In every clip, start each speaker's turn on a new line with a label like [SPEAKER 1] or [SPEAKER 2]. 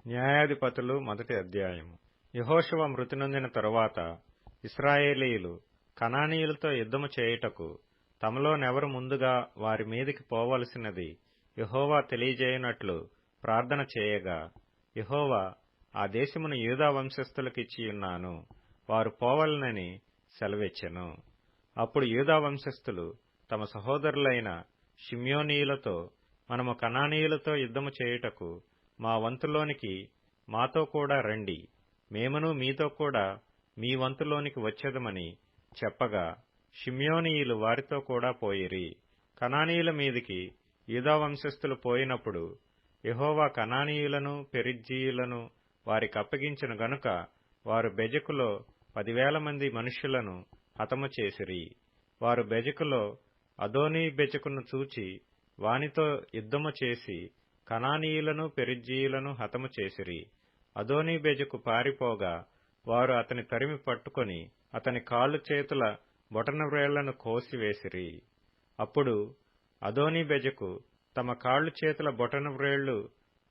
[SPEAKER 1] న్యాయాధిపతులు మొదటి అధ్యాయము. యెహోషువ మృతి నొందిన తరువాత ఇశ్రాయేలీయులు కనానీయులతో యుద్ధము చేయుటకు తమలోనెవరు ముందుగా వారి మీదికి పోవలసినది యెహోవా తెలియజేయునట్లు ప్రార్థన చేయగా, యెహోవా ఆ దేశమును యూదా వంశస్థులకిచ్చియున్నాను, వారు పోవలెనని సెలవిచ్చెను. అప్పుడు యూదా వంశస్థులు తమ సహోదరులైన షిమ్యోనీయులతో, మనము కనానీయులతో యుద్ధము చేయుటకు మా వంతులోనికి మాతో కూడా రండి, మేమును మీతో కూడా మీ వంతులోనికి వచ్చెదమని చెప్పగా, షిమ్యోనీయులు వారితో కూడా పోయిరి. కనానీయుల మీదికి యూదా వంశస్థులు పోయినప్పుడు యెహోవా కనానీయులను పెరిజ్జీయులను వారికప్పగించెను గనుక వారు బెజకులో 10,000 మంది మనుష్యులను హతము చేసిరి. వారు బెజకులో అదోనీ బెజకును చూచి వానితో యుద్ధము చేసి కనానీయులను పెరిజ్జీయులను హతము చేసిరి. అదోనీ బెజకు పారిపోగా వారు అతని తరిమి పట్టుకొని అతని కాళ్ళు చేతుల బొటనవ్రేళ్లను కోసివేసిరి. అప్పుడు అదోనీ బెజకు తమ కాళ్ళు చేతుల బొటనవ్రేళ్లు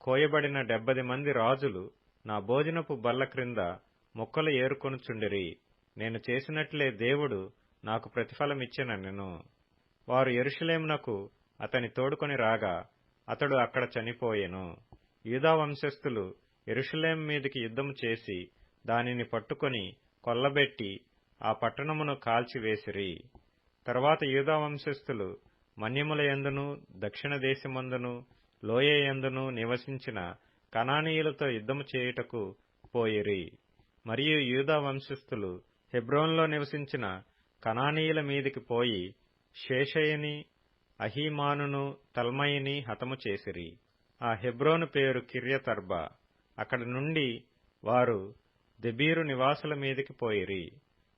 [SPEAKER 1] కోయబడిన 70 మంది రాజులు నా భోజనపు బల్ల క్రింద ముక్కలు ఏరుకొనుచుండిరి. నేను చేసినట్లే దేవుడు నాకు ప్రతిఫలమిచ్చెననెను. వారు యెరూషలేమునకు అతని తోడుకొని రాగా అతడు అక్కడ చనిపోయెను. యూదా వంశస్థులు యెరూషలేము మీదికి యుద్ధము చేసి దానిని పట్టుకొని కొల్లబెట్టి ఆ పట్టణమును కాల్చివేసిరి. తరువాత యూదా వంశస్థులు మన్యముల యందును దక్షిణ దేశమందును లోయ యందును నివసించిన కనానీయులతో యుద్ధము చేయుటకు పోయిరి. మరియు యూదా వంశస్థులు హెబ్రోనులో నివసించిన కనానీయుల మీదికి పోయి షేషయిని, అహీమానును, తల్మయిని హతము చేసిరి. ఆ హెబ్రోను పేరు కిర్యతర్బా. అక్కడి నుండి వారు దెబీరు నివాసుల మీదికి పోయిరి.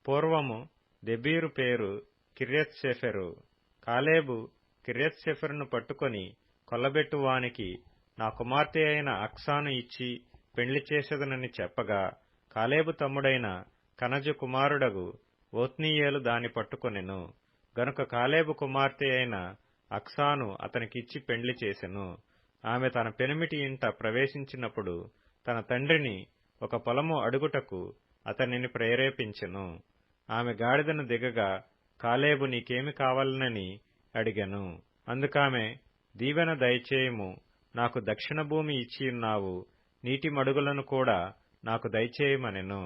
[SPEAKER 1] పూర్వము దెబీరు పేరు కిర్యత్సెఫెరు. కాలేబు కిర్యత్సెఫెరును పట్టుకొని కొల్లబెట్టువానికి నా కుమార్తె అయిన అక్సాను ఇచ్చి పెండ్లి చేసేదనని చెప్పగా, కాలేబు తమ్ముడైన కనజు కుమారుడగు ఓత్నీయేలు దాని పట్టుకొనెను. గనుక కాలేబు కుమార్తె అయిన అక్సాను అతనికిచ్చి పెండ్లి చేసెను. ఆమె తన పెనిమిటి ఇంట ప్రవేశించినప్పుడు తన తండ్రిని ఒక పొలము అడుగుటకు అతనిని ప్రేరేపించెను. ఆమె గాడిదను దిగగా, కాలేబు నీకేమి కావాలనని అడిగెను. అందుకామె, దీవెన దయచేయుము, నాకు దక్షిణ భూమి ఇచ్చియున్నావు, నీటి మడుగులను కూడా నాకు దయచేయమనెను.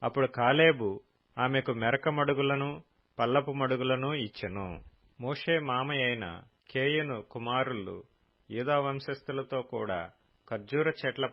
[SPEAKER 1] అప్పుడు కాలేబు ఆమెకు మెరక మడుగులను పల్లపు మడుగులను ఇచ్చెను. మోషే మామయైన కేయును కుమారులు యూదా వంశస్థులతో కూడా ఖర్జూర చెట్ల